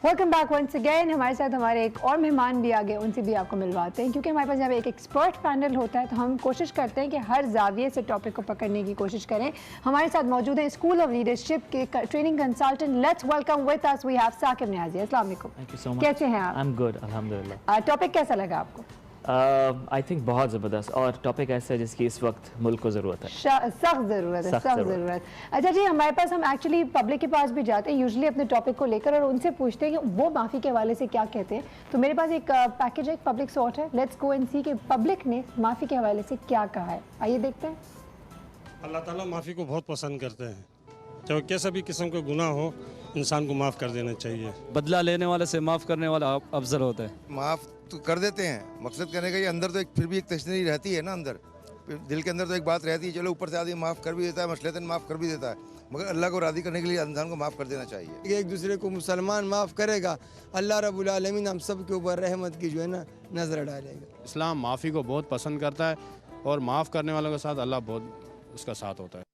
Welcome back once again. हमारे साथ हमारे एक और मेहमान भी आ गए, उनसे भी आपको मिलवाते हैं, क्योंकि हमारे पास यहाँ पे एक एक्सपर्ट पैनल होता है, तो हम कोशिश करते हैं कि हर जाविये से टॉपिक को पकड़ने की कोशिश करें। हमारे साथ मौजूद हैं स्कूल ऑफ लीडरशिप के training consultant. Let's welcome with us we have Saqib Niazi. अस्सलाम वालेकुम। Thank you so much. कैसे हैं आप? आई एम गुड, अल्हम्दुलिल्लाह। टॉपिक कैसा लगा आपको? आई थिंक बहुत ज़बरदस्त, और टॉपिक ऐसा है जिसकी इस वक्त मुल्क को ज़रूरत है, सख्त ज़रूरत है, सख्त ज़रूरत। अच्छा जी, हमारे पास हम एक्चुअली पब्लिक के पास भी जाते हैं यूजुअली अपने टॉपिक को लेकर, और उनसे पूछते हैं कि वो माफ़ी के हवाले से क्या कहते हैं। तो मेरे पास एक पैकेज है, एक पब्लिक सॉर्ट है। लेट्स गो एंड सी कि पब्लिक ने माफ़ी के हवाले से क्या कहा है। आइए देखते हैं। अल्लाह ताला माफ़ी को बहुत पसंद करते हैं, चाहे कैसा भी किस्म का गुनाह हो, इंसान को माफ़ कर देना चाहिए। बदला लेने वाले से माफ़ करने वाला अफजल होता है। माफ़ तो कर देते हैं, मकसद करने का ये अंदर तो एक फिर भी एक तशनीरी रहती है ना, अंदर दिल के अंदर तो एक बात रहती है, चलो ऊपर से आदमी माफ़ कर भी देता है, मसलतन माफ़ कर भी देता है, मगर अल्लाह को राज़ी करने के लिए इंसान को माफ़ कर देना चाहिए। एक दूसरे को मुसलमान माफ़ करेगा, अल्लाह रब्बुल आलमीन हम सब के ऊपर रहमत की जो है ना नज़र डालेगा। इस्लाम माफ़ी को बहुत पसंद करता है, और माफ़ करने वालों के साथ अल्लाह बहुत उसका साथ होता है।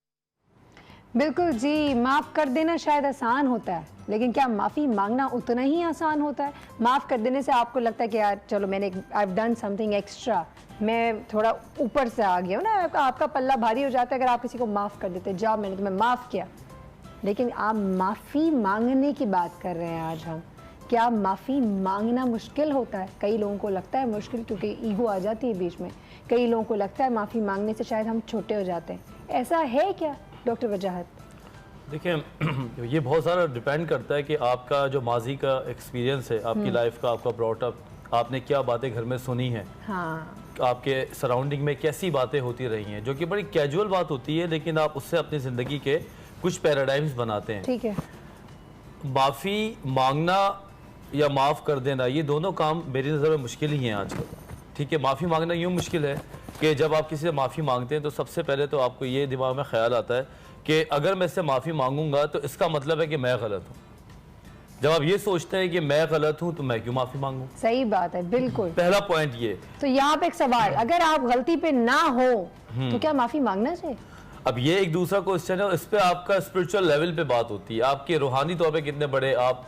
बिल्कुल जी, माफ़ कर देना शायद आसान होता है, लेकिन क्या माफ़ी मांगना उतना ही आसान होता है? माफ़ कर देने से आपको लगता है कि यार चलो मैंने I have done something extra, मैं थोड़ा ऊपर से आ गया हूँ ना, आपका पल्ला भारी हो जाता है अगर आप किसी को माफ़ कर देते, जाओ मैंने तुम्हें माफ़ किया। लेकिन आप माफ़ी मांगने की बात कर रहे हैं आज हम। क्या माफ़ी मांगना मुश्किल होता है? कई लोगों को लगता है मुश्किल, क्योंकि ईगो आ जाती है बीच में। कई लोगों को लगता है माफ़ी मांगने से शायद हम छोटे हो जाते हैं। ऐसा है क्या डॉक्टर वजाहत? देखिए, ये बहुत सारा डिपेंड करता है कि आपका जो माजी का एक्सपीरियंस है, आपकी लाइफ का, आपका ब्रॉटअप, आपने क्या बातें घर में सुनी हैं, हाँ, आपके सराउंडिंग में कैसी बातें होती रही हैं, जो कि बड़ी कैजुअल बात होती है, लेकिन आप उससे अपनी ज़िंदगी के कुछ पैराडाइम्स बनाते हैं। ठीक है। माफ़ी मांगना या माफ़ कर देना, ये दोनों काम मेरी नज़र में मुश्किल ही हैं आजकल। ठीक है, माफ़ी मांगना यूँ मुश्किल है कि जब आप किसी से माफ़ी मांगते हैं तो सबसे पहले तो आपको ये दिमाग में ख्याल आता है कि अगर मैं इससे माफ़ी मांगूंगा तो इसका मतलब है कि मैं गलत हूँ। जब आप ये सोचते हैं कि मैं गलत हूँ तो मैं क्यों माफ़ी मांगूं? सही बात है, बिल्कुल। पहला पॉइंट ये। तो यहाँ पे एक सवाल, अगर आप गलती पे ना हो तो क्या माफ़ी मांगना चाहिए? अब ये एक दूसरा क्वेश्चन है, इस पे आपका स्पिरिचुअल लेवल पे बात होती है, आपके रूहानी तौर पे कितने बड़े आप।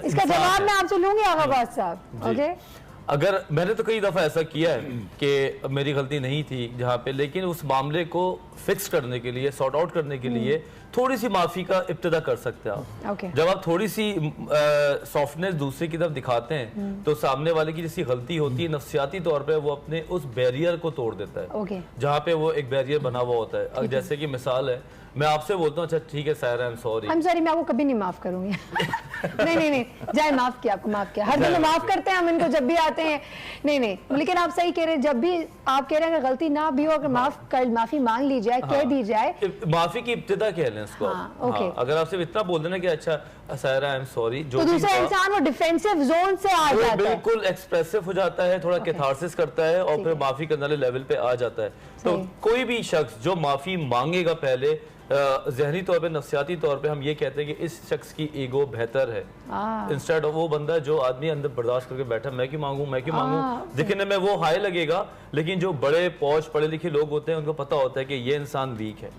इसका जवाब मैं आपसे लूंगी आगाबाद साहब। ओके, अगर मैंने तो कई दफ़ा ऐसा किया है कि मेरी गलती नहीं थी जहाँ पे, लेकिन उस मामले को फिक्स करने के लिए, सॉर्ट आउट करने के लिए थोड़ी सी माफ़ी का इब्तिदा कर सकते हैं आप। जब आप थोड़ी सी सॉफ्टनेस दूसरे की तरफ दिखाते हैं तो सामने वाले की जैसी गलती होती है, नफ्सियाती तौर पे वो अपने उस बैरियर को तोड़ देता है, जहाँ पे वो एक बैरियर बना हुआ होता है। अब जैसे कि मिसाल है, मैं आपसे बोलता हूँ अच्छा ठीक है सायरा, आई एम सॉरी, मैं आपको कभी नहीं माफ करूंगी। नहीं, जाए माफ किया, आपको माफ किया, हर दिन माफ करते हैं हम इनको जब भी आते हैं। नहीं, लेकिन आप सही कह रहे हैं, जब भी आप कह रहे हैं गलती ना भी हो, अगर माफी मांग ली जाए, कह दी जाए, माफी की इब्तिदा कह लें इसको। अगर आप सिर्फ इतना बोल देना कि अच्छा सायरा आई एम सॉरी, तो दूसरा इंसान वो डिफेंसिव जोन से आ जाता है, बिल्कुल एक्सप्रेसिव हो जाता है, थोड़ा कैथारसिस करता है और फिर माफी करने वाले लेवल पे आ जाता है। तो कोई भी शख्स जो माफी मांगेगा, पहले ज़हनी तौर पे, नफ्सियाती तौर पे हम ये कहते हैं कि इस शख्स की ईगो बेहतर है, इंस्टेड ऑफ वो बंदा जो आदमी अंदर बर्दाश्त करके बैठा, मैं क्यों मांगूं। दिखने में वो हाई लगेगा, लेकिन जो बड़े पौश पढ़े लिखे लोग होते हैं उनको पता होता है कि ये इंसान वीक है।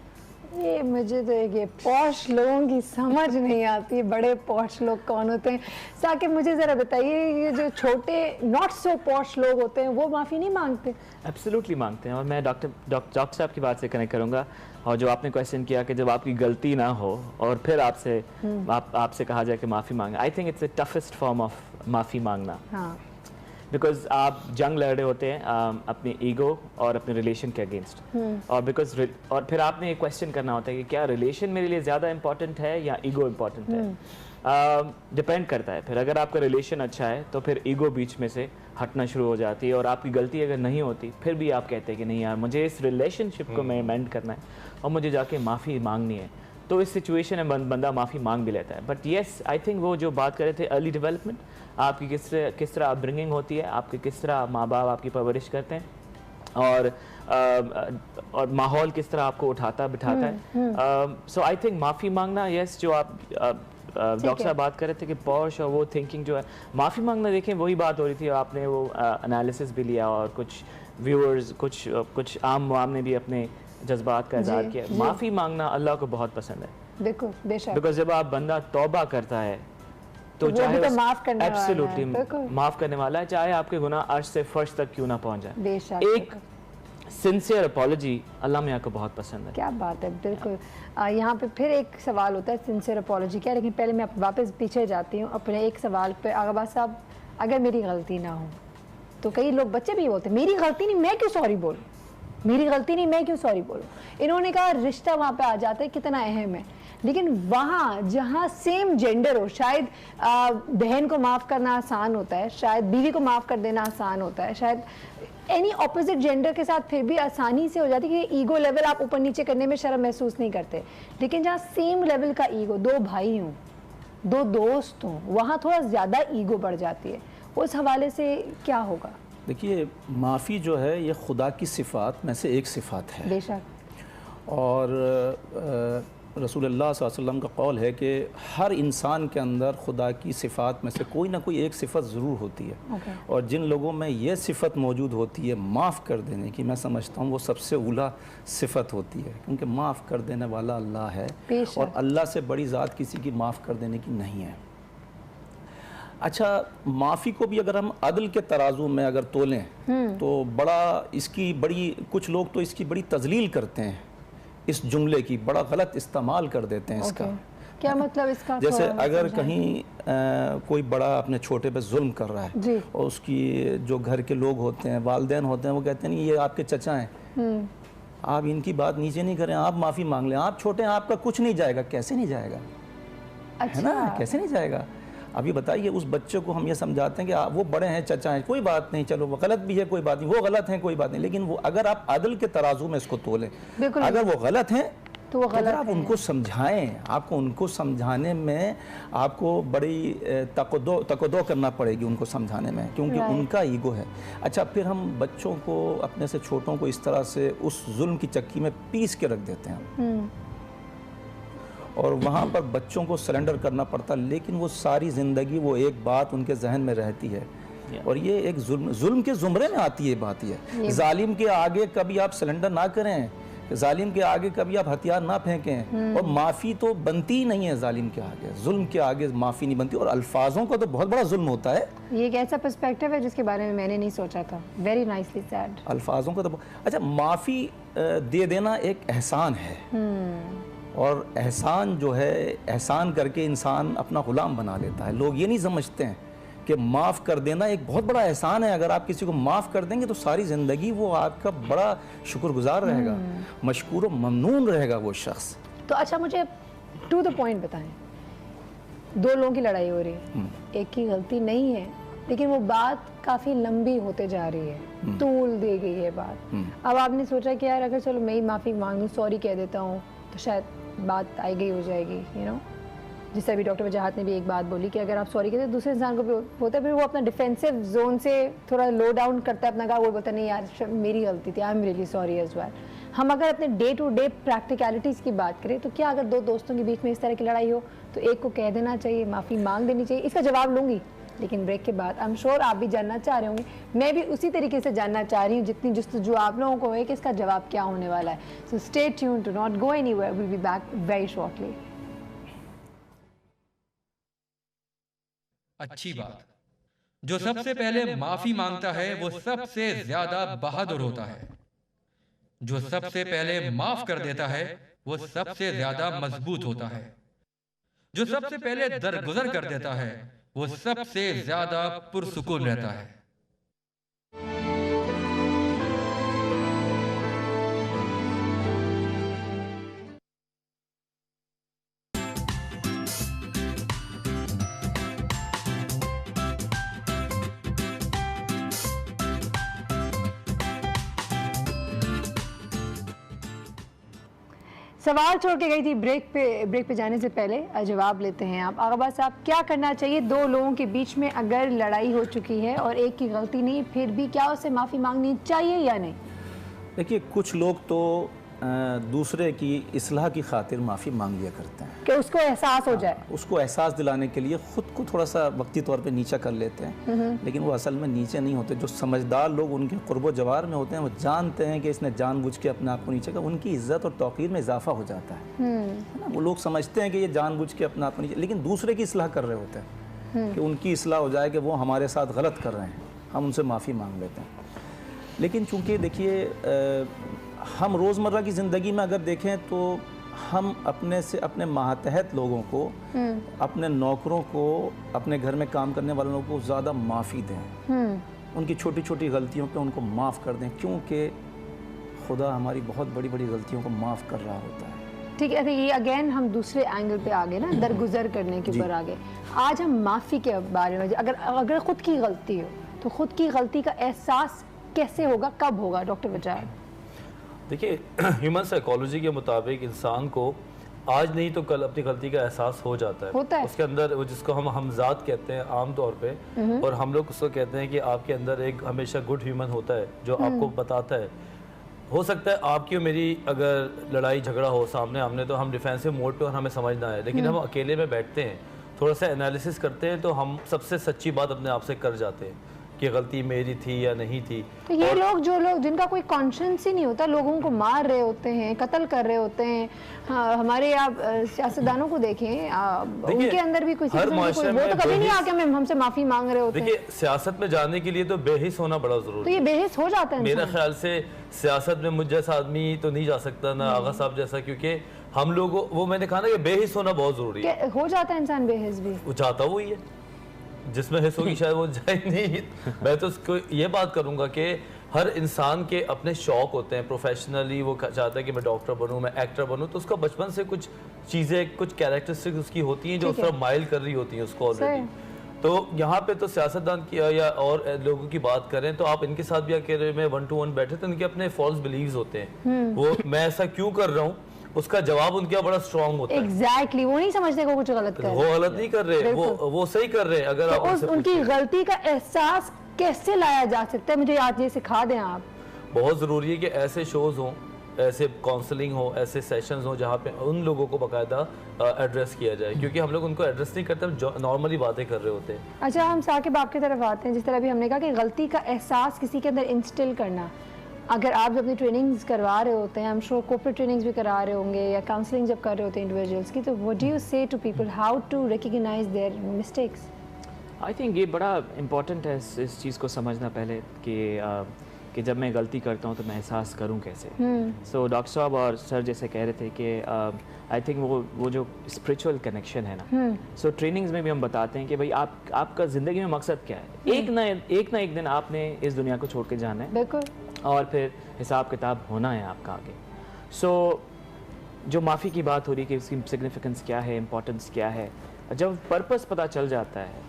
ये मुझे तो ये पौश लोगों की समझ नहीं आती है, बड़े पौश लोग कौन होते हैं? साकिब मुझे ज़रा बताइए, ये जो छोटे नॉट सो पौश लोग होते हैं वो माफ़ी नहीं मांगते? एब्सोल्युटली मांगते हैं, और मैं डॉक्टर साहब की बात से कनेक्ट करूँगा। और जो आपने क्वेश्चन किया कि जब आपकी गलती ना हो और फिर आपसे कहा जाए कि माफ़ी मांगे, I think it's the toughest form of माफ़ी मांगना। बिकॉज आप जंग लड़ रहे होते हैं अपनी ईगो और अपने रिलेशन के अगेंस्ट, और फिर आपने एक क्वेश्चन करना होता है कि क्या रिलेशन मेरे लिए ज़्यादा इंपॉर्टेंट है या ईगो इंपॉर्टेंट है। डिपेंड करता है। फिर अगर आपका रिलेशन अच्छा है तो फिर ईगो बीच में से हटना शुरू हो जाती है, और आपकी गलती अगर नहीं होती फिर भी आप कहते हैं कि नहीं यार मुझे इस रिलेशनशिप को मेंटेन करना है और मुझे जाके माफ़ी मांगनी है, तो इस सिचुएशन में बंदा माफ़ी मांग भी लेता है। बट येस, आई थिंक वो जो बात कर रहे थे अर्ली डेवलपमेंट, आपकी किस तरह अपब्रिंगिंग होती है, आपके किस तरह माँ बाप आपकी परवरिश करते हैं, और माहौल किस तरह आपको उठाता बिठाता है। सो आई थिंक माफ़ी मांगना, येस, जो आप डॉक्टर साहब बात कर रहे थे कि पॉश और वो थिंकिंग जो है, माफ़ी मांगना, देखें वही बात हो रही थी, आपने वो एनालिसिस भी लिया और कुछ व्यूअर्स, कुछ आम ने भी अपने जज्बात का इज़हार किया। माफ़ी मांगना अल्लाह को बहुत पसंद है, बिल्कुल, बेशक। बिकॉज जब आप बंदा तौबा करता है تو वो भी तो माफ करने वाला है। एब्सोल्युटली बिल्कुल। माफ करने वाला है, चाहे आपके गुनाह अर्श से फर्श तक क्यों ना पहुंच जाए। बेशक। एक सिंसियर अपॉलॉजी अल्लाह मियाँ को बहुत पसंद है। क्या बात है, बिल्कुल। यहाँ पे फिर एक सवाल होता है सिंसियर अपॉलॉजी क्या, लेकिन पहले मैं वापस पीछे जाती हूँ अपने एक सवाल पे। आगाबाद साहब, अगर मेरी गलती ना हो तो कई लोग बच्चे भी बोलते हैं मेरी गलती नहीं मैं क्यों सॉरी बोलूँ, मेरी गलती नहीं मैं क्यों सॉरी बोलूँ। इन्होंने कहा रिश्ता वहाँ पे आ जाता है कितना अहम है, लेकिन वहाँ जहाँ सेम जेंडर हो, शायद बहन को माफ़ करना आसान होता है, शायद बीवी को माफ़ कर देना आसान होता है, शायद एनी ऑपोजिट जेंडर के साथ फिर भी आसानी से हो जाती है कि ईगो लेवल आप ऊपर नीचे करने में शर्म महसूस नहीं करते। लेकिन जहाँ सेम लेवल का ईगो, दो भाई हों, दो दोस्त हों, वहाँ थोड़ा ज़्यादा ईगो बढ़ जाती है। उस हवाले से क्या होगा? देखिए, माफ़ी जो है ये खुदा की सिफ़ात में से एक सिफ़ात है। बेशक। और रसूलुल्लाह सल्लल्लाहु अलैहि वसल्लम का कौल है कि हर इंसान के अंदर खुदा की सिफ़ात में से कोई ना कोई एक सिफ़त ज़रूर होती है। और जिन लोगों में ये सिफ़त मौजूद होती है माफ़ कर देने की, मैं समझता हूँ वो सबसे ऊला सिफ़त होती है, क्योंकि माफ़ कर देने वाला अल्लाह है और अल्लाह से बड़ी ज़ात किसी की माफ़ कर देने की नहीं है। अच्छा, माफ़ी को भी अगर हम अदल के तराजू में अगर तोलें तो बड़ा इसकी बड़ी, कुछ लोग तो इसकी बड़ी तज़लील करते हैं, इस जुमले की बड़ा गलत इस्तेमाल कर देते हैं इसका। क्या मतलब इसका? जैसे अगर कहीं कोई बड़ा अपने छोटे पे जुल्म कर रहा है और उसकी जो घर के लोग होते हैं, वालिदैन होते हैं, वो कहते हैं नहीं ये आपके चचा हैं, आप इनकी बात नीचे नहीं करें, आप माफ़ी मांग लें, आप छोटे हैं, आपका कुछ नहीं जाएगा। कैसे नहीं जाएगा? है ना, कैसे नहीं जाएगा? अभी बताइए, उस बच्चे को हम ये समझाते हैं कि वो बड़े हैं, चचा हैं, कोई बात नहीं, चलो वो गलत भी है, कोई बात नहीं, वो गलत हैं, कोई बात नहीं, लेकिन वो अगर आप अदल के तराजू में इसको तोलें, अगर वो गलत हैं तो वो गलत, आप उनको समझाएं, आपको उनको समझाने में आपको बड़ी तकदो करना पड़ेगी उनको समझाने में, क्योंकि उनका ईगो है। अच्छा, फिर हम बच्चों को, अपने से छोटों को इस तरह से उस जुल्म की चक्की में पीस के रख देते हैं और वहाँ पर बच्चों को सरेंडर करना पड़ता, लेकिन वो सारी ज़िंदगी वो एक बात उनके जहन में रहती है और ये एक जुल्म के ज़ुमरे में आती है बात। ये जालिम के आगे कभी आप सरेंडर ना करें, जालिम के आगे कभी आप हथियार ना फेंकें, और माफ़ी तो बनती ही नहीं है जालिम के आगे, जुल्म के आगे माफ़ी नहीं बनती, और अल्फाजों का तो बहुत बड़ा जुल्म होता है। ये एक ऐसा पर्सपेक्टिव है जिसके बारे में मैंने नहीं सोचा था। Very nicely said. अल्फाजों का तो अच्छा, माफ़ी दे देना एक एहसान है और एहसान जो है, एहसान करके इंसान अपना गुलाम बना लेता है। लोग ये नहीं समझते हैं कि माफ़ कर देना एक बहुत बड़ा एहसान है। अगर आप किसी को माफ़ कर देंगे तो सारी ज़िंदगी वो आपका बड़ा शुक्रगुजार रहेगा, मशकूर व ममनून रहेगा वो शख्स। तो अच्छा, मुझे टू द पॉइंट बताएं, दो लोगों की लड़ाई हो रही है, एक की गलती नहीं है, लेकिन वो बात काफ़ी लंबी होते जा रही है, तूल दी गई है बात। अब आपने सोचा कि यार अगर चलो मैं ही माफ़ी मांग लूँ, सॉरी कह देता हूँ, तो शायद बात आई गई हो जाएगी, यू नो। जिससे अभी डॉक्टर वजाहत ने भी एक बात बोली कि अगर आप सॉरी कहते हैं दूसरे इंसान को भी होता है, फिर वो अपना डिफेंसिव जोन से थोड़ा लो डाउन करता है अपना का, वो बोलता है नहीं यार मेरी गलती थी, I am really sorry as well. हम अगर अपने डे टू डे प्रैक्टिकलिटीज़ की बात करें तो क्या अगर दो दोस्तों के बीच में इस तरह की लड़ाई हो तो एक को कह देना चाहिए, माफ़ी मांग देनी चाहिए? इसका जवाब लूँगी, लेकिन ब्रेक के बाद आई एम श्योर आप भी जानना चाह रहे होंगे, मैं भी उसी तरीके से जानना चाह रही हूँ जितनी जस्तजू आप लोगों को है कि इसका जवाब क्या होने वाला है। So stay tuned, do not go anywhere, will be back very shortly. अच्छी बात, जो सबसे पहले माफी मांगता है वो सबसे ज्यादा बहादुर होता है, जो सबसे पहले माफ कर देता है वो सबसे ज्यादा मजबूत होता है, जो सबसे पहले दरगुजर कर देता है वो सबसे ज्यादा पुरसुकून रहता है। सवाल छोड़ के गई थी ब्रेक पे जाने से पहले जवाब लेते हैं आप। आगाबाद साहब, क्या करना चाहिए दो लोगों के बीच में अगर लड़ाई हो चुकी है और एक की गलती नहीं, फिर भी क्या उसे माफ़ी मांगनी चाहिए या नहीं? देखिए, कुछ लोग तो दूसरे की इस्लाह की खातिर माफ़ी मांग लिया करते हैं कि उसको एहसास हो जाए, उसको एहसास दिलाने के लिए ख़ुद को थोड़ा सा वक्ती तौर पे नीचा कर लेते हैं, लेकिन वो असल में नीचे नहीं होते। जो समझदार लोग उनके क़ुर्बो जवार में होते हैं, वो जानते हैं कि इसने जानबूझ के अपने आप को नीचे कर, उनकी इज़्ज़त और तौक़ीर में इजाफा हो जाता है ना। वो लोग समझते हैं कि ये जानबूझ के अपने आप को नीचे, लेकिन दूसरे की इस्लाह कर रहे होते हैं। کہ ان کی اصلاح ہو جائے کہ وہ ہمارے ساتھ غلط کر رہے ہیں, ہم ان سے معافی مانگ لیتے ہیں. لیکن چونکہ دیکھیے ہم روزمرہ کی زندگی میں اگر دیکھیں تو ہم اپنے سے اپنے ماتحت لوگوں کو, اپنے نوکروں کو, اپنے گھر میں کام کرنے والوں کو زیادہ معافی دیں, ان کی چھوٹی چھوٹی غلطیوں پہ ان کو معاف کر دیں, کیونکہ خدا ہماری بہت بڑی بڑی غلطیوں کو معاف کر رہا ہوتا ہے. ٹھیک ہے, یہ اگین ہم دوسرے اینگل پہ آگے نا, درگزر کرنے کے اوپر آگے. آج ہم معافی کے بارے میں, اگر خود کی غلطی ہو تو خود کی غلطی کا احساس کیسے ہوگا, کب ہوگا ڈاکٹر وجاہت؟ دیکھیے ہیومن سائیکالوجی کے مطابق انسان کو آج نہیں تو کل اپنی غلطی کا احساس ہو جاتا ہے. اس کے اندر جس کو ہم ہمزاد کہتے ہیں عام طور پہ, اور ہم لوگ اس کو کہتے ہیں کہ آپ کے اندر ایک ہمیشہ گڈ ہیومن ہوتا ہے جو آپ کو بتاتا ہے. ہو سکتا ہے آپ کی اور میری اگر لڑائی جھگڑا ہو سامنے آمنے تو ہم ڈیفینسو موڈ پہ اور ہمیں سمجھ نہ آئے, لیکن ہم اکیلے میں بیٹھتے ہیں, تھوڑا سا انالیسس کرتے ہیں تو ہم سب سے سچی بات اپنے آپ سے کر جاتے ہیں کہ غلطی میری تھی یا نہیں تھی. تو یہ لوگ جو لوگ جن کا کوئی کانشنس ہی نہیں ہوتا, لوگوں کو مار رہے ہوتے ہیں, قتل کر رہے ہوتے ہیں, ہمارے آپ سیاستدانوں کو دیکھیں, ان کے اندر بھی کسی وہ تو کبھی نہیں آ کے ہم سے معافی مانگ رہے ہوتے ہیں. دیکھیے سیاست میں جانے کے لیے تو بے حس ہونا بڑا ضروری ہے. تو یہ بے حس ہو جاتا ہے میرا خیال سے سیاست میں مجھ جیسا آدمی تو نہیں جا سکتا, نہ آغا صاحب جیسا, کیونکہ ہم لوگوں وہ میں نے کہا نا کہ بے حس ہونا بہت ضروری ہے. ہو جاتا ہے انسان بے حس بھی, وہ چاہتا وہی ہے, جس میں حص ہوگی شاید وہ جائے نہیں. میں تو اس کو یہ بات کروں گا کہ ہر انسان کے اپنے شوق ہوتے ہیں. پروفیشنلی وہ چاہتا ہے کہ میں ڈاکٹر بنوں, میں ایکٹر بنوں, تو اس کا بچپن سے کچھ چیزیں, کچھ کیریکٹرسٹکس اس کی ہوتی ہیں جو اس طرح مائل کر رہی ہوتی ہیں اس کو آلریڈی. تو یہاں پہ تو سیاستدان کی یا اور لوگوں کی بات کریں تو آپ ان کے ساتھ بھی اکیلے میں 1 to 1 بیٹھے تو ان کے اپنے فالس بلیوز ہوتے ہیں. وہ میں ایسا کیوں کر رہا ہوں, اس کا جواب ان کا بڑا اسٹرانگ ہوتا ہے. ایگزیکٹلی, وہ نہیں سمجھتے کہ کچھ غلط کر رہے ہیں. وہ غلط نہیں کر رہے, وہ صحیح کر رہے ہیں. اگر آپ ان کی غلطی کا احساس کیسے لایا جا سکتا ہے, مجھے آج یہ سکھا دیں آپ. بہت ضروری ہے کہ ایسے شوز ہوں, ایسے کاؤنسلنگ ہو, ایسے سیشنز ہوں جہاں پہ ان لوگوں کو باقاعدہ ایڈریس کیا جائے, کیونکہ ہم لوگ ان کو ایڈریس نہیں کرتے, ہم نارملی باتیں کر رہے ہوتے ہیں. اچھا, ہم ثاقب آپ کی طرف آتے ہیں. جس طرح بھی ہم نے کہا کہ غلطی کا احساس کسی کے اندر انسٹل کرنا, اگر آپ جب اپنی ٹریننگز کروا رہے ہوتے ہیں, ہم شور کورپوریٹ ٹریننگز بھی کرا رہے ہوں گے یا کاؤنسلنگ جب کر رہے ہوتے ہیں انڈیویجولس کی, تو what do you say to people how to recognize their mistakes? I think یہ بڑا امپورٹنٹ ہے اس چیز کو سمجھنا پہلے کہ جب میں غلطی کرتا ہوں تو میں احساس کروں کیسے. سو ڈاکٹر صاحب اور سر جیسے کہہ رہے تھے کہ آئی تھنک وہ جو اسپریچول کنیکشن ہے نا, سو ٹریننگز میں بھی ہم بتاتے ہیں کہ بھائی آپ کا زندگی میں مقصد کیا ہے. ایک نہ ایک دن آپ نے اس دنیا کو چھوڑ کے جانا ہے, بالکل, اور پھر حساب کتاب ہونا ہے آپ کا آگے. سو جو معافی کی بات ہو رہی ہے کہ اس کی سگنیفیکنس کیا ہے, امپورٹنس کیا ہے, جب پرپس پتہ چل جاتا ہے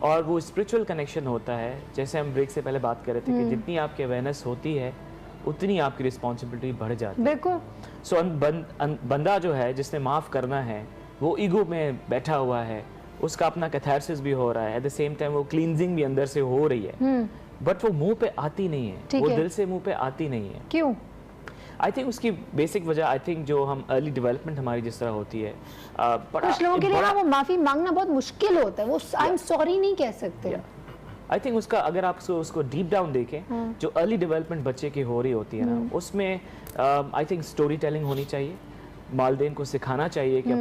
اور وہ اسپریچول کنیکشن ہوتا ہے, جیسے ہم بریک سے پہلے بات کر رہے تھے کہ جتنی آپ کی اویئرنیس ہوتی ہے اتنی آپ کی رسپانسبلٹی بڑھ جاتی ہے. بالکل. سو بندہ جو ہے جس نے معاف کرنا ہے وہ ایگو میں بیٹھا ہوا ہے, اس کا اپنا کیتھارسس بھی ہو رہا ہے, ایٹ دا سیم ٹائم وہ کلینزنگ بھی اندر سے ہو رہی ہے, بٹ وہ منہ پہ آتی نہیں ہے, وہ دل سے منہ پہ آتی نہیں ہے. کیوں؟ آئی تھنک اس کی بیسک وجہ آئی تھنک جو ہم ارلی ڈیولپمنٹ ہماری جس طرح ہوتی ہے, کچھ لوگوں کے لیے وہ معافی مانگنا بہت مشکل ہوتا ہے, وہ آئی ایم سوری نہیں کہہ سکتے. آئی تھنک اس کا اگر آپ اس کو ڈیپ ڈاؤن دیکھیں, جو ارلی ڈیولپمنٹ بچے کی ہو رہی ہوتی ہے نا, اس میں آئی تھنک اسٹوری ٹیلنگ ہونی چاہیے. والدین کو سکھانا چاہیے کہ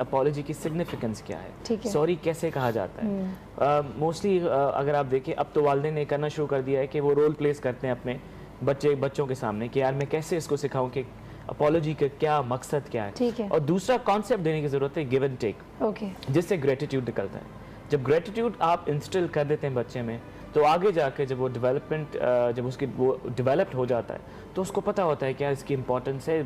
اپالوجی کی سگنیفیکنس کیا ہے, سوری کیسے کہا جاتا ہے. موسٹلی اگر آپ دیکھیں اب تو والدین نے کرنا شروع کر دیا ہے کہ وہ رول پلیس کرتے ہیں اپنے بچوں کے سامنے کہ یار میں کیسے اس کو سکھاؤں کہ اپالوجی کا کیا مقصد کیا ہے. اور دوسرا کانسیپٹ دینے کی ضرورت ہے گیو اینڈ ٹیک, جس سے گریٹیٹیوڈ نکلتا ہے. جب گریٹیٹیوڈ آپ انسٹل کر دیتے ہیں بچے میں تو آگے جا کے جب وہ ڈیولپمنٹ جب اس کی وہ ڈیولپڈ ہو جاتا ہے تو اس کو پتہ ہوتا ہے کیا اس کی امپورٹنس ہے,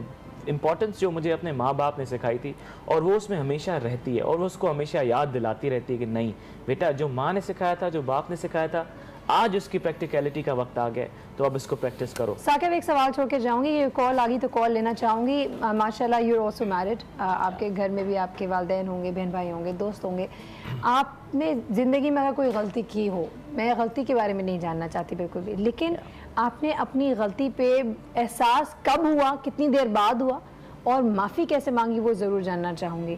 امپورٹنس جو مجھے اپنے ماں باپ نے سکھائی تھی, اور وہ اس میں ہمیشہ رہتی ہے, اور وہ اس کو ہمیشہ یاد دلاتی رہتی ہے کہ نہیں بیٹا جو ماں نے سکھایا تھا, جو باپ نے سکھایا تھا, آج اس کی پریکٹیکلٹی کا وقت آ گیا تو اب اس کو پریکٹس کرو. ثاقب ایک سوال چھوڑ کے جاؤں گی, یہ کال آ گئی تو کال لینا چاہوں گی. ماشاءاللہ یو آر آلسو میرڈ, آپ کے گھر میں بھی آپ کے والدین ہوں گے, بہن بھائی ہوں گے, دوست ہوں گے. آپ نے زندگی میں اگر کوئی غلطی کی ہو, میں غلطی کے بارے میں نہیں جاننا چاہتی بالکل بھی, لیکن آپ نے اپنی غلطی پہ احساس کب ہوا, کتنی دیر بعد ہوا, اور معافی کیسے مانگی, وہ ضرور جاننا چاہوں گی.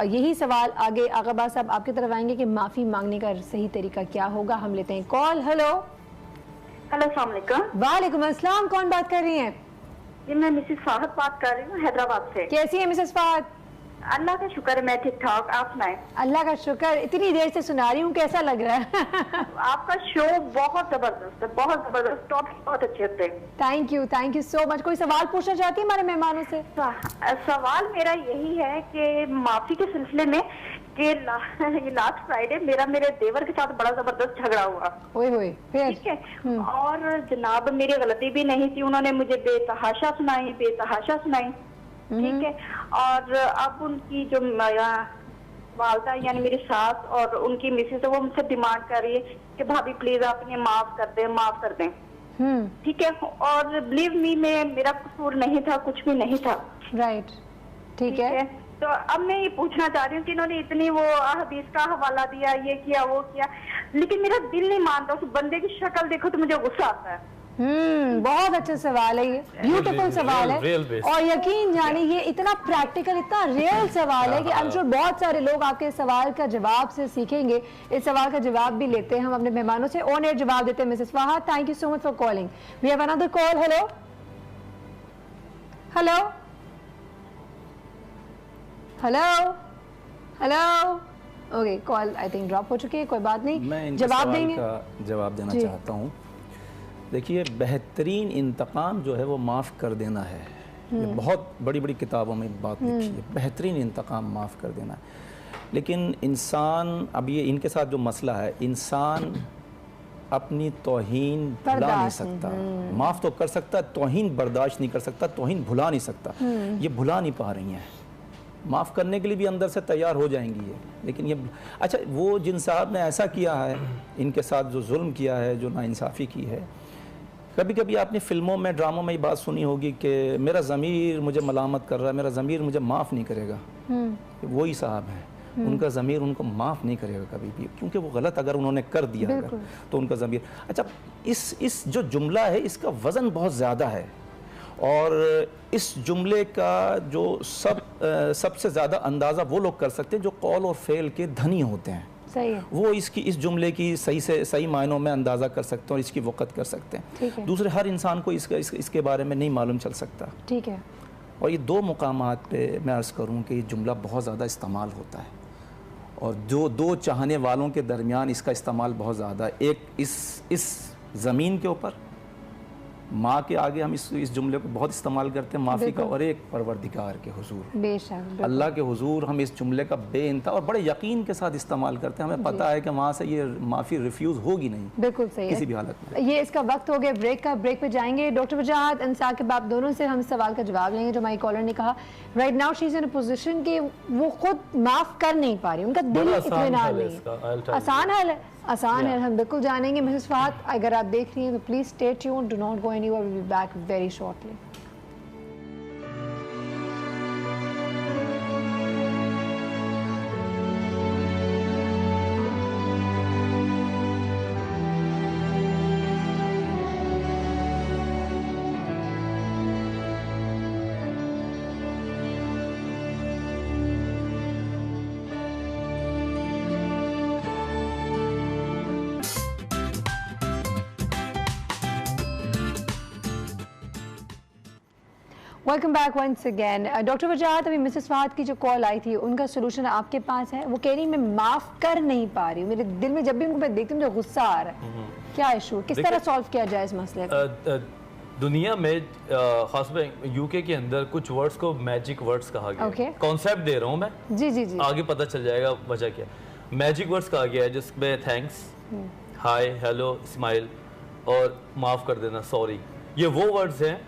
یہی سوال آگے آغا باز صاحب آپ کی طرف آئیں گے کہ معافی مانگنے کا صحیح طریقہ کیا ہوگا. ہم لیتے ہیں کال. ہیلو. ہیلو, السلام علیکم. وعلیکم السلام, کون بات کر رہی ہیں؟ جی میں مسز فہد بات کر رہی ہوں حیدرآباد سے. کیسی ہیں مسز فہد؟ अल्लाह का शुक्र है मैं ठीक ठाक, आप सुनाएं। अल्लाह का शुक्र, इतनी देर से सुना रही हूँ, कैसा लग रहा है? आपका शो बहुत जबरदस्त है, बहुत जबरदस्त, टॉपिक बहुत अच्छे होते हैं। Thank you so much. कोई सवाल पूछना चाहती है हमारे मेहमानों से? सवाल मेरा यही है कि माफी के सिलसिले में कि लास्ट फ्राइडे मेरे देवर के साथ बड़ा जबरदस्त झगड़ा हुआ। ओए फिर? ठीक है, और जनाब मेरी गलती भी नहीं थी, उन्होंने मुझे बेतहाशा सुनाई, ठीक है। और अब उनकी जो वालदा यानी मेरी सास और उनकी मिसेज है वो मुझसे डिमांड कर रही है कि भाभी प्लीज आप इन्हें माफ कर दें। ठीक है, और बिलीव मी में मेरा कसूर नहीं था, कुछ भी नहीं था। राइट, ठीक है। तो अब मैं ये पूछना चाह रही हूँ कि इन्होंने इतनी वो हदीस का हवाला दिया, ये किया वो किया, लेकिन मेरा दिल नहीं मानता। उस बंदे की शक्ल देखो तो मुझे गुस्सा आता है। बहुत अच्छा सवाल है ये, ब्यूटीफुल सवाल है, और यकीन जाने ये इतना प्रैक्टिकल, इतना रियल सवाल है कि आई एम श्योर बहुत सारे लोग आपके सवाल का जवाब से सीखेंगे। इस सवाल का जवाब भी लेते हैं हम अपने मेहमानों से, ऑन एयर जवाब देते हैं। Mrs Fahad, thank you so much for calling. We have another call. Hello hello hello hello. Okay, call I think drop हो चुकी है, कोई बात नहीं, मैं जवाब देंगे। जवाब देना चाहता हूँ। देखिए, बेहतरीन इंतकाम जो है वो माफ़ कर देना है। ये बहुत बड़ी बड़ी किताबों में बात लिखी है, बेहतरीन इंतकाम माफ़ कर देना है। लेकिन इंसान, अब ये इनके साथ जो मसला है, इंसान अपनी तौहीन भुला नहीं सकता। माफ़ तो कर सकता है, तौहीन बर्दाश्त नहीं कर सकता, तौहीन भुला नहीं सकता। ये भुला नहीं पा रही हैं। माफ़ करने के लिए भी अंदर से तैयार हो जाएंगी ये, लेकिन ये अच्छा, वो जिन साहब ने ऐसा किया है, इनके साथ जो जुल्म किया है, जो नाइंसाफ़ी की है, कभी कभी आपने फिल्मों में, ड्रामों में ये बात सुनी होगी कि मेरा ज़मीर मुझे मलामत कर रहा है, मेरा ज़मीर मुझे माफ़ नहीं करेगा। वही साहब हैं, उनका ज़मीर उनको माफ़ नहीं करेगा कभी भी, क्योंकि वो गलत अगर उन्होंने कर दिया अगर, तो उनका ज़मीर। अच्छा, इस जो जुमला है इसका वज़न बहुत ज़्यादा है, और इस जुमले का जो सबसे ज़्यादा अंदाज़ा वो लोग कर सकते हैं जो कौल और फ़ेल के धनी होते हैं। सही है। वो इस जुमले की सही मायनों में अंदाज़ा कर सकते हैं और इसकी वक़्त कर सकते हैं। दूसरे हर इंसान को इसके बारे में नहीं मालूम चल सकता। ठीक है। और ये दो मुकामात पे मैं अर्ज़ करूँ कि ये जुमला बहुत ज़्यादा इस्तेमाल होता है, और जो दो चाहने वालों के दरमियान इसका इस्तेमाल बहुत ज़्यादा है। एक इस ज़मीन के ऊपर, माँ के आगे हम इस जुमले को बहुत इस्तेमाल करते हैं माफ़ी का, और एक परवरदिगार के हुजूर, बेशक अल्लाह के हुजूर हम इस जुमले का बेइंतहा और बड़े यकीन के साथ इस्तेमाल करते हैं। हमें पता है कि वहाँ से ये माफ़ी रिफ्यूज़ होगी नहीं, बिल्कुल सही किसी भी हालत में। ये इसका वक्त हो गया ब्रेक का, ब्रेक पे जाएंगे। डॉक्टर वजाहत एंड साकिब, आप दोनों से हम सवाल का जवाब लेंगे। जो हमारी कॉलर ने कहा, right now she is in a position कि वो खुद माफ़ कर नहीं पा रही, उनका दिल इत्मीनान नहीं है। आसान हल है, आसान है, हम बिल्कुल जानेंगे। मिसेस फहद, अगर आप देख रही हैं तो please stay tuned, do not go anywhere, we will be back very shortly. Welcome back once again. Doctor Wajahat, अभी मिसेस फहद की जो कॉल आई थी उनका सोल्यूशन आपके पास है। वो कह रही मैं माफ़ कर नहीं पा रही हूँ, मेरे दिल में जब भी उनको मैं देखती हूँ मुझे गुस्सा आ रहा है। क्या इशू, किस तरह सॉल्व किया जाए इस मसले को? दुनिया में खासकर यूके के अंदर कुछ वर्ड्स को मैजिक वर्ड्स कहा गया है। कॉन्सेप्ट दे रहा हूँ मैं, जी, आगे पता चल जाएगा वजह क्या। मैजिक वर्ड्स कहा गया है जिसमें थैंक्स, हाय, हेलो, स्माइल और माफ़ कर देना, सॉरी। ये वो वर्ड्स हैं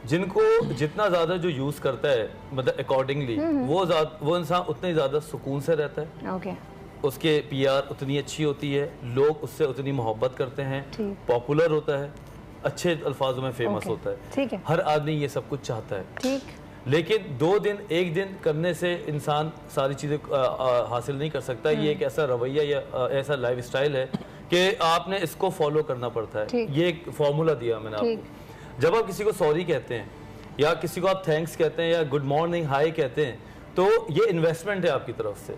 जिनको जितना ज़्यादा जो यूज़ करता है, मतलब अकॉर्डिंगली वो इंसान उतने ज़्यादा सुकून से रहता है। उसके पीआर उतनी अच्छी होती है, लोग उससे उतनी मोहब्बत करते हैं, पॉपुलर होता है, अच्छे अल्फाजों में फेमस होता है। हर आदमी ये सब कुछ चाहता है। लेकिन 2 दिन 1 दिन करने से इंसान सारी चीज़ें हासिल नहीं कर सकता। ये एक ऐसा रवैया या ऐसा लाइफ स्टाइल है कि आपने इसको फॉलो करना पड़ता है। ये एक फार्मूला दिया मैंने आपको। जब आप किसी को सॉरी कहते हैं या किसी को आप थैंक्स कहते हैं या गुड मॉर्निंग, हाय कहते हैं, तो ये इन्वेस्टमेंट है आपकी तरफ से,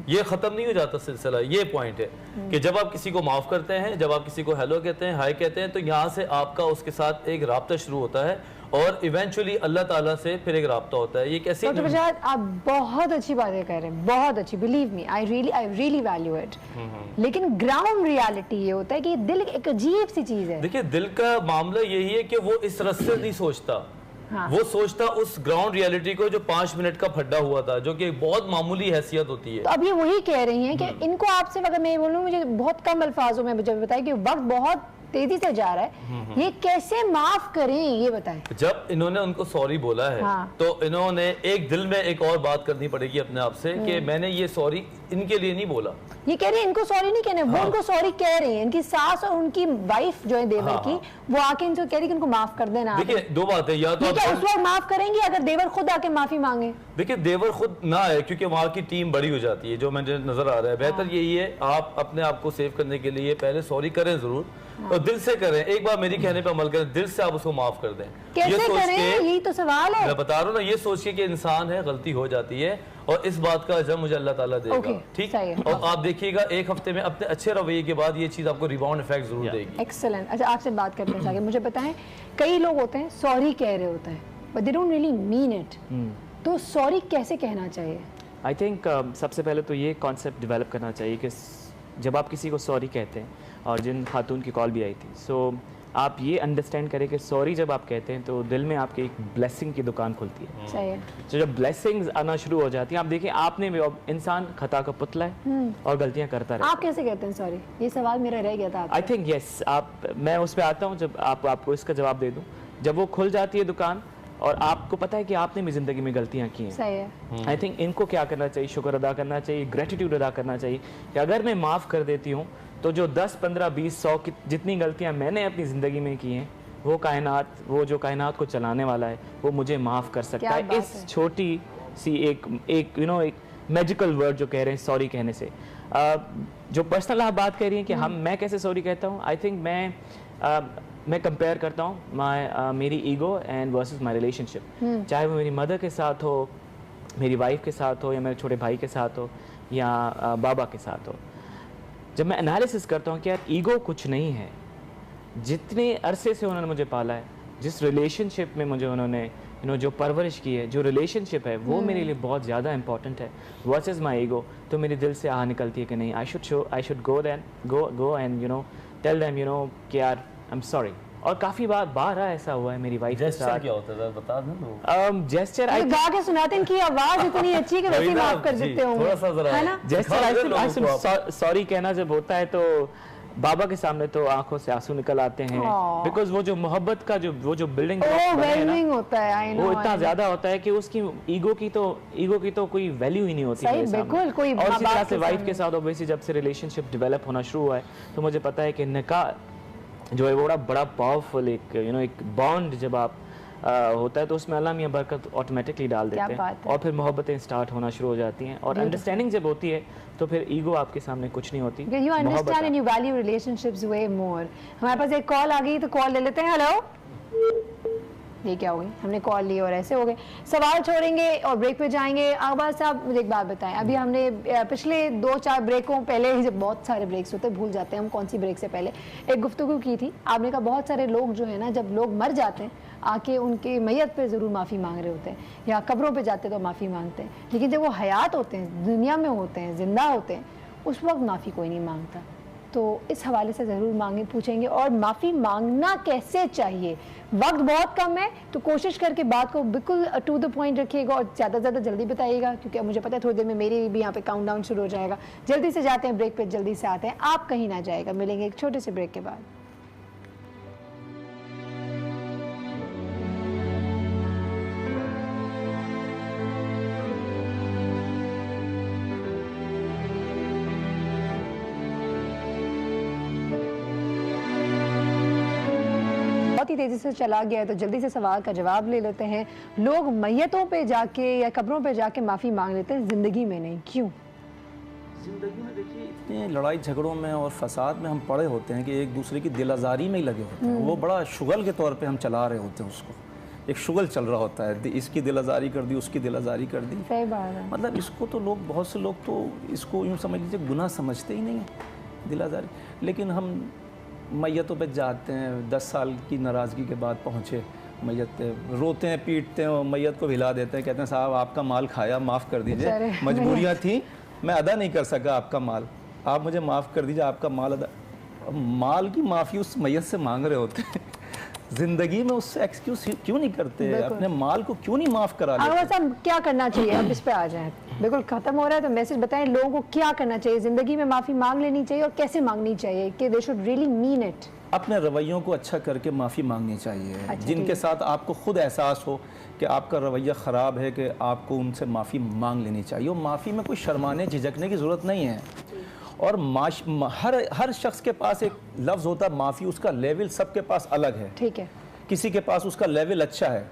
ये खत्म नहीं हो जाता सिलसिला। ये पॉइंट है कि जब आप किसी को माफ करते हैं, जब आप किसी को हेलो कहते हैं, हाय कहते हैं, तो यहाँ से आपका उसके साथ एक राब्ता शुरू होता है اور ایونچولی اللہ تعالیٰ سے پھر ایک رابطہ ہوتا ہے. یہ کیسے ڈاکٹر بشارت آپ بہت اچھی باتیں کہہ رہے ہیں, بہت اچھی, believe me I really value it, لیکن گراؤنڈ ریالٹی یہ ہوتا ہے کہ دل ایک عجیب سی چیز ہے. دیکھیں دل کا معاملہ یہی ہے کہ وہ اس رستے نہیں سوچتا, وہ سوچتا اس گراؤنڈ ریالٹی کو جو 5 منٹ کا پھڈا ہوا تھا, جو کہ ایک بہت معمولی حیثیت ہوتی ہے. تو اب یہ وہی کہہ رہی ہیں کہ ان کو آپ سے اگر میں بولوں, مجھے بہت کم الفاظوں میں مجھے بتائیں کہ وقت بہت تیزی سے جا رہا ہے, یہ کیسے معاف کریں یہ بتائیں. جب انہوں نے ان کو سوری بولا ہے تو انہوں نے ایک دل میں ایک اور بات کرنی پڑے گی اپنے آپ سے کہ میں نے یہ سوری ان کے لیے نہیں بولا. یہ کہہ رہی ہیں ان کو سوری نہیں کہنے, وہ ان کو سوری کہہ رہی ہیں. ان کی ساس اور ان کی وائف جو ہے دیور کی, وہ آ کے ان سے کہہ رہی کہ ان کو معاف کر دینا. دیکھیں دو باتیں, یا تو اس وقت معاف کریں گی اگر دیور خود آ کے معافی مانگے. دیکھیں دیور خود نہ آئے کیونکہ وہاں کی ٹیم بڑی ہو جاتی ہے, جو مجھے نظر آ رہا ہے. بہتر یہی ہے آپ اپنے آپ کو سیو کرنے کے لیے پہلے سوری کریں ضرور, اور دل سے کریں. ایک بار میری کہنے پہ عمل کریں, دل سے آپ اس کو معاف کر دیں. کیسے کریں, یہی تو سوال ہے. میں بتا رہا ہوں نا, یہ سوچئے کہ انسان ہے, غلطی ہو جاتی ہے, اور اس بات کا اجر مجھے اللہ تعالیٰ دے گا. ٹھیک, اور آپ دیکھیے گا ایک ہفتے میں اپنے اچھے رویے کے بعد یہ چیز آپ کو ریباؤنڈ ایفیکٹ ضرور دے گی. ایکسلنٹ. اچھا آپ سے بات کرتے ہیں آگے, مجھے بتائیں کئی لوگ ہوتے ہیں سوری کہہ رہے ہوتے ہیں but they don't really mean it, تو سوری کیسے کہنا چاہیے؟ آئی تھنک سب سے پہلے تو یہ کانسیپٹ ڈیولپ کرنا چاہیے کہ جب آپ کسی کو سوری کہتے ہیں, اور جن خاتون کی کال بھی آئی تھی, سو آپ یہ انڈرسٹینڈ کریں کہ سوری جب آپ کہتے ہیں تو دل میں آپ کی ایک بلیسنگ کی دکان کھلتی ہے. صحیح ہے. تو جب بلیسنگز آنا شروع ہو جاتی ہیں, آپ دیکھیں آپ نے بھی, انسان خطا کا پتلا ہے اور غلطیاں کرتا رہتا ہے. آپ کیسے کہتے ہیں سوری؟ یہ سوال میرا رہ گیا تھا. آئی تھنک یس, میں اس پہ آتا ہوں جب آپ کو اس کا جواب دے دوں. جب وہ کھل جاتی ہے دکان اور آپ کو پتہ ہے کہ آپ نے بھی زندگی میں غلطیاں کی ہیں, صحیح ہے, آئی تھنک ان کو کیا کرنا چاہیے, شکر ادا کرنا چاہیے, گریٹیٹیوڈ ادا کرنا چاہیے کہ اگر میں معاف کر دیتی ہوں تو جو 10 15 20 100 کی جتنی غلطیاں میں نے اپنی زندگی میں کی ہیں, وہ جو کائنات کو چلانے والا ہے وہ مجھے معاف کر سکتا ہے. اس چھوٹی سی ایک ایک میجیکل ورڈ جو کہہ رہے ہیں سوری کہنے سے. جو پرسنل آپ بات کہہ رہی ہیں کہ میں کیسے سوری کہتا ہوں, آئی تھنک میں کمپیئر کرتا ہوں میری ego and versus my relationship, چاہے وہ میری مدر کے ساتھ ہو, میری وائف کے ساتھ ہو, یا میرے چھوٹے بھائی کے ساتھ ہو, یا بابا کے ساتھ ہو. جب میں انالیسس کرتا ہوں کہ یار ایگو کچھ نہیں ہے, جتنے عرصے سے انہوں نے مجھے پالا ہے, جس ریلیشن شپ میں مجھے انہوں نے جو پرورش کی ہے, جو ریلیشن شپ ہے وہ میرے لیے بہت زیادہ امپورٹنٹ ہے ورسز مائی ایگو. تو میرے دل سے نکلتی ہے کہ نہیں, I should go and tell them کہ یار آئی ایم سوری. اور کافی بار ایسا ہوا ہے میری وائف کے ساتھ. کیا ہوتا ہے بتا دیں. جیسچر گا کے سناتے ہیں کہ آواز اتنی اچھی ہے کہ ویسے معاف کر دیتے ہوں, ہے نا. جیسچر سوری کہنا جب ہوتا ہے تو بابا کے سامنے تو آنکھوں سے آنسو نکل آتے ہیں, بیکاز وہ جو محبت کا وہ جو بلڈنگ ہوتا ہے وہ اتنا زیادہ ہوتا ہے کہ اس کی ایگو کی تو کوئی ویلیو ہی نہیں ہوتی. اور اسی طرح سے وائف کے ساتھ اوبویسلی جب سے ریلیشن شپ ڈیولپ ہونا شروع ہوا ہے تو مجھے پتا ہے کہ نکاح جو ہے وہ بڑا پاورفل ایک بانڈ جب آپ ہوتا ہے تو اس میں اللہ میاں برکت آٹومیٹکلی ڈال دیتے ہیں, اور پھر محبتیں سٹارٹ ہونا شروع ہو جاتی ہیں, اور انڈرسٹینڈنگ جب ہوتی ہے تو پھر ایگو آپ کے سامنے کچھ نہیں ہوتی. You understand and you value relationships way more. ہمارے پاس ایک کال آ گئی تو کال لے لیتے ہیں. ہیلو, یہ کیا ہوگی, ہم نے کال لی اور ایسے ہو گئے. سوال چھوڑیں گے اور بریک پہ جائیں گے. عباس صاحب مجھے ایک بات بتائیں, ابھی ہم نے پچھلے 2-4 بریکوں پہلے ہی, جب بہت سارے بریکس ہوتے ہیں بھول جاتے ہیں ہم کون سی بریک سے پہلے, ایک گفتگو کی تھی. آپ نے کہا بہت سارے لوگ جو ہے نا جب لوگ مر جاتے ہیں آ کے ان کی میت پہ ضرور معافی مانگ رہے ہوتے ہیں, یا قبروں پہ جاتے تو معافی مانگتے ہیں, لیکن جب وہ حیات ہوتے ہیں, دنیا میں ہوتے ہیں, زندہ ہوتے ہیں, اس وقت معافی کوئی نہیں مانگتا. تو اس حوالے سے ضرور پوچھیں گے, اور معافی مانگنا کیسے چاہیے. وقت بہت کم ہے تو کوشش کر کے بات کو بالکل ٹو دا پوائنٹ رکھیے گا, اور زیادہ سے زیادہ جلدی بتائیے گا, کیونکہ مجھے پتا ہے تھوڑی دیر میں میری بھی یہاں پہ کاؤنٹ ڈاؤن شروع ہو جائے گا. جلدی سے جاتے ہیں بریک پہ, جلدی سے آتے ہیں, آپ کہیں نہ جائے گا. ملیں گے ایک چھوٹے سے بریک کے بعد. تیزی سے چلا گیا ہے تو جلدی سے سوال کا جواب لے لیتے ہیں. لوگ میتوں پہ جا کے یا قبروں پہ جا کے معافی مانگ لیتے ہیں, زندگی میں نہیں, کیوں؟ زندگی میں دیکھیے اتنے لڑائی جھگڑوں میں اور فساد میں ہم پڑے ہوتے ہیں کہ ایک دوسرے کی دل آزاری میں ہی لگے ہوتے ہیں. وہ بڑا شغل کے طور پہ ہم چلا رہے ہوتے ہیں, اس کو ایک شغل چل رہا ہوتا ہے, اس کی دل آزاری کر دی, اس کی دل آزاری کر دی. صحیح بات ہے. مطلب اس کو تو لوگ, بہت سے لوگ تو اس کو یوں سمجھ لیجیے گناہ سمجھتے ہی نہیں ہیں, دل آزاری. لیکن ہم میتوں پہ جاتے ہیں, 10 سال کی ناراضگی کے بعد پہنچے मैयत पे रोते हैं, पीटते हैं और मैयत को हिला देते हैं, कहते हैं साहब आपका माल खाया, माफ़ कर दीजिए, मजबूरियाँ थी, मैं अदा नहीं कर सका आपका माल, आप मुझे माफ़ कर दीजिए, आपका माल अदा। माल की माफ़ी उस मैयत से मांग रहे होते हैं, ज़िंदगी में उससे एक्सक्यूज क्यों नहीं करते, अपने माल को क्यों नहीं माफ़ करा लेते? साहब क्या करना चाहिए, अब इस पे आ जाएं, बिल्कुल ख़त्म हो रहा है तो मैसेज बताएं लोगों को क्या करना चाहिए, ज़िंदगी में माफ़ी मांग लेनी चाहिए और कैसे मांगनी चाहिए कि they should really mean it. अपने रवैयों को अच्छा करके माफ़ी मांगनी चाहिए, जिनके साथ आपको खुद एहसास हो कि आपका रवैया ख़राब है कि आपको उनसे माफ़ी मांग लेनी चाहिए। और माफ़ी में कोई शर्माने झिझकने की ज़रूरत नहीं है। और हर शख्स के पास एक लफ्ज़ होता है माफ़ी, उसका लेवल सबके पास अलग है। ठीक है, किसी के पास उसका लेवल अच्छा है,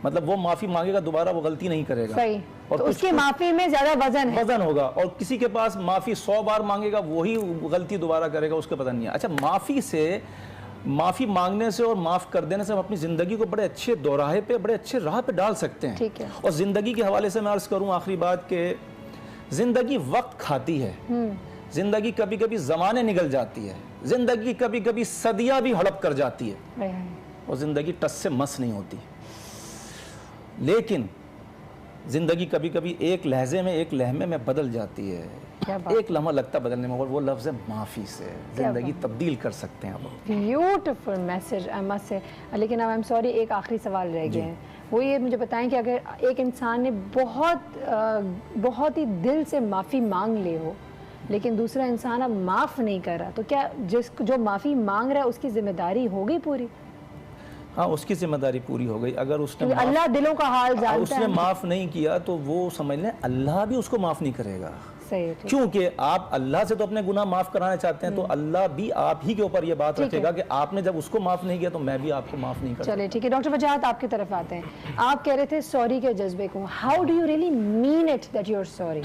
मतलब वो माफ़ी मांगेगा, दोबारा वो गलती नहीं करेगा, सही, और तो उसकी माफ़ी में ज़्यादा वजन होगा। और किसी के पास माफ़ी 100 बार मांगेगा, वही गलती दोबारा करेगा, उसका पता नहीं है। अच्छा, माफ़ी मांगने से और माफ़ कर देने से हम अपनी ज़िंदगी को बड़े अच्छे दोराहे पे, बड़े अच्छे राह पे डाल सकते हैं। ठीक है। और ज़िंदगी के हवाले से मैं अर्ज़ करूँ आखिरी बात के, ज़िंदगी वक्त खाती है, ज़िंदगी कभी कभी ज़माने निकल जाती है, ज़िंदगी कभी कभी सदियाँ भी हड़प कर जाती है, और ज़िंदगी टस से मस नहीं होती। लेकिन ज़िंदगी कभी कभी एक लहजे में, एक लहमे में बदल जाती है, एक लम्हा लगता बदलने में, और वो लफ्ज़ है माफ़ी से ज़िंदगी तब्दील कर सकते हैं आप। Beautiful message I must say. लेकिन अब आई एम सॉरी, एक आखिरी सवाल रह गया है, वो ये मुझे बताएं कि अगर एक इंसान ने बहुत ही दिल से माफ़ी मांग ले हो, लेकिन दूसरा इंसान अब माफ़ नहीं कर रहा, तो क्या जो माफ़ी मांग रहा है उसकी जिम्मेदारी हो गई पूरी? हाँ, उसकी जिम्मेदारी पूरी हो गई। अगर उसने अल्लाह दिलों का हाल जानता है, उसने माफ़ नहीं किया तो वो समझ लें अल्लाह भी उसको माफ़ नहीं करेगा। सही, क्योंकि आप अल्लाह से तो अपने गुनाह माफ़ कराना चाहते हैं, तो अल्लाह भी आप ही के ऊपर ये बात रखेगा कि आपने जब उसको माफ़ नहीं किया तो मैं भी आपको माफ़ नहीं करूँगा। चलिए ठीक है, डॉक्टर वजाहत आपकी तरफ आते हैं। आप कह रहे थे सॉरी के जज्बे को, how do you really mean it that you are sorry?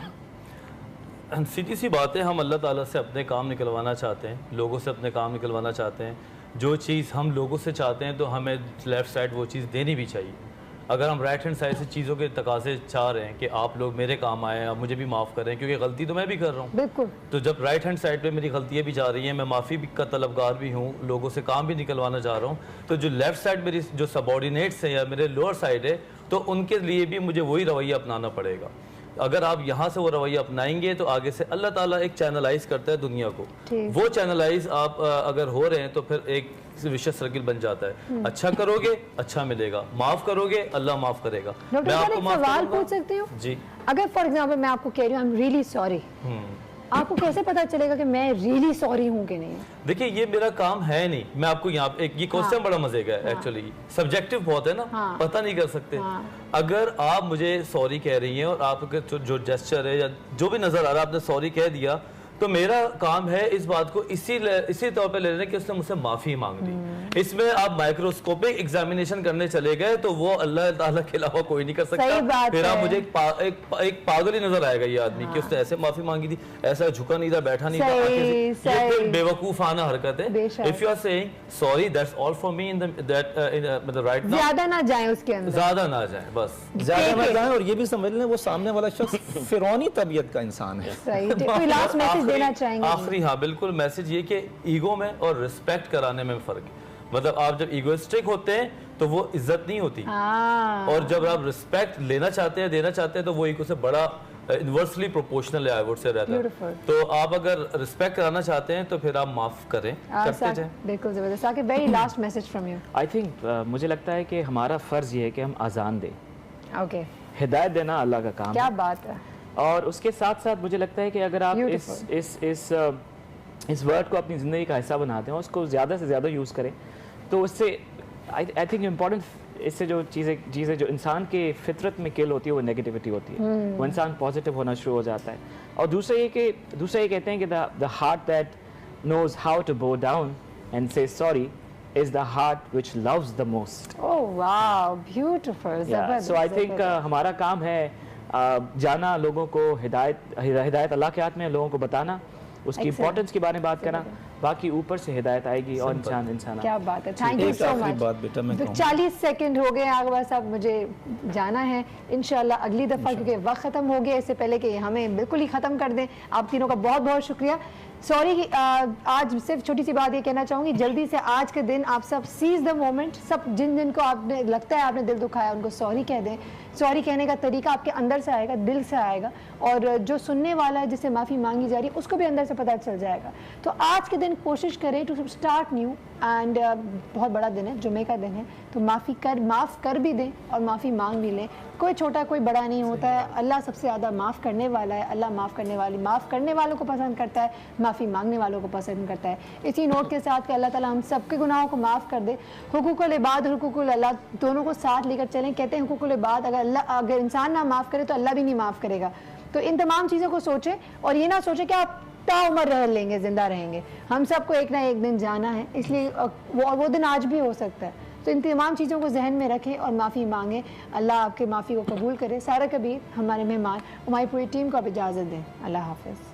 सीधी सी बात है, हम अल्लाह ताला से अपने काम निकलवाना चाहते हैं, लोगों से अपने काम निकलवाना चाहते हैं। जो चीज़ हम लोगों से चाहते हैं तो हमें लेफ़्ट साइड वो चीज़ देनी भी चाहिए। अगर हम राइट हैंड साइड से चीज़ों के तकाजे चाह रहे हैं कि आप लोग मेरे काम आए, आप मुझे भी माफ़ करें, क्योंकि गलती तो मैं भी कर रहा हूँ, बिल्कुल, तो जब राइट हैंड साइड पे मेरी गलतियाँ भी जा रही हैं, मैं माफ़ी भी का तलबगार भी हूँ, लोगों से काम भी निकलवाना चाह रहा हूँ, तो जो लेफ़्ट साइड मेरी जो सबॉर्डिनेट्स हैं या मेरे लोअर साइड है, तो उनके लिए भी मुझे वही रवैया अपनाना पड़ेगा। अगर आप यहाँ से वो रवैया अपनाएंगे तो आगे से अल्लाह ताला एक चैनलाइज करता है दुनिया को, वो चैनलाइज आप अगर हो रहे हैं तो फिर एक विशेष सर्किल बन जाता है। अच्छा करोगे अच्छा मिलेगा, माफ करोगे अल्लाह माफ करेगा। मैं आपको सवाल पूछ सकती हूँ जी? अगर फॉर एग्जांपल मैं आपको कह रही हूँ आई एम रियली सॉरी, आपको कैसे पता चलेगा कि मैं रियली सॉरी हूँ कि नहीं? देखिए ये मेरा काम है नहीं, मैं आपको यहाँ पे ये क्वेश्चन बड़ा मजे का है एक्चुअली, सब्जेक्टिव बहुत है ना, पता नहीं कर सकते। अगर आप मुझे सॉरी कह रही हैं और आपके जो जेस्चर है या जो भी नजर आ रहा है आपने सॉरी कह दिया, तो मेरा काम है इस बात को इसी तौर पे ले लेना कि उसने मुझसे माफी मांग ली। इसमें आप माइक्रोस्कोपिक एग्जामिनेशन करने चले गए तो वो अल्लाह ताला के अलावा कोई नहीं कर सकता। फिर आप मुझे एक पागल ही नजर आएगा ये आदमी कि उसने ऐसे माफी मांगी थी, ऐसा झुका नहीं था, बैठा नहीं था, ये फिर बेवकूफाना हरकत है। If you are saying sorry that's all for me in that right now, ज्यादा ना जाए उसके अंदर, ज्यादा ना जाए, बस ज्यादा ना जाए। और ये भी समझ लें वो सामने वाला शख्स फिरौनी तबीयत का इंसान है। कोई लास्ट मैसेज देना चाहेंगे? आखिरी हाँ बिल्कुल मैसेज ये कि ईगो में और रिस्पेक्ट कराने में फर्क है। मतलब आप जब ईगोइस्टिक होते हैं तो वो इज्जत नहीं होती, और जब आप रिस्पेक्ट लेना चाहते हैं देना चाहते हैं तो वो ईगो से बड़ा इनवर्सली प्रोपोर्शनल है, आई वुड से रहता है। तो आप अगर रिस्पेक्ट कराना चाहते हैं तो फिर आप माफ करें, करते जाएं। बिल्कुल जबरदस्त। आके very last message from you. I think मुझे लगता है कि हमारा फर्ज ये है कि हम अजान दें। ओके, हिदायत देना अल्लाह का काम है। क्या बात है। और उसके साथ साथ मुझे लगता है कि अगर आप इस वर्ड को अपनी ज़िंदगी का हिस्सा बनाते हैं, उसको ज़्यादा से ज़्यादा यूज़ करें, तो उससे आई थिंक इम्पॉर्टेंट, इससे जो चीज़ें जो इंसान के फितरत में किल होती है वो नेगेटिविटी होती है, वो इंसान पॉजिटिव होना शुरू हो जाता है। और दूसरा ये कहते हैं कि the heart that knows how to bow down and say sorry is the heart which loves the most. Oh wow, beautiful. So I think हमारा काम है जाना लोगों को, हिदायत अल्लाह के हाथ में, लोगों को बताना, उसकी इम्पोर्टेंस के बारे में बात करना, बाकी ऊपर से हिदायत आएगी और इंसान। क्या बात है, thank you so much. 40 second हो गए आगे, बस अब मुझे जाना है इंशाल्लाह अगली दफ़ा, क्योंकि वक्त ख़त्म हो गया, इससे पहले कि हमें बिल्कुल ही ख़त्म कर दें। आप तीनों का बहुत बहुत शुक्रिया। सॉरी आज सिर्फ छोटी सी बात ये कहना चाहूँगी, जल्दी से आज के दिन आप सब सीज द मोमेंट, सब जिन जिनको आपने लगता है आपने दिल दुखाया उनको सॉरी कह दें। सॉरी कहने का तरीका आपके अंदर से आएगा, दिल से आएगा, और जो सुनने वाला है जिससे माफ़ी मांगी जा रही है उसको भी अंदर से पता चल जाएगा। तो आज के दिन कोशिश करें टू स्टार्ट न्यू एंड बहुत बड़ा दिन है, जुमे का दिन है, तो माफ़ कर भी दें और माफ़ी मांग भी लें। कोई छोटा कोई बड़ा नहीं होता है, अल्लाह सबसे ज़्यादा माफ़ करने वाला है। अल्लाह माफ़ करने वालों को पसंद करता है, माफ़ी मांगने वालों को पसंद करता है। इसी नोट के साथ कि अल्लाह ताला हम सबके गुनाहों को माफ़ कर दे। हुकूकुल इबाद और हुकूकुल अल्लाह दोनों को साथ लेकर चलें। कहते हैं हुकूकुल इबाद अगर इंसान ना माफ़ करे तो अल्लाह भी नहीं माफ़ करेगा। तो इन तमाम चीज़ों को सोचें और ये ना सोचें कि आप ताउम्र रह लेंगे, ज़िंदा रहेंगे। हम सबको एक ना एक दिन जाना है, इसलिए वो दिन आज भी हो सकता है। तो इन तमाम चीज़ों को जहन में रखें और माफ़ी मांगें। अल्लाह आपके माफ़ी को कबूल करे। सारा कबीर हमारे मेहमान, हमारी पूरी टीम को आप इजाज़त दें। अल्लाह हाफ़िज़।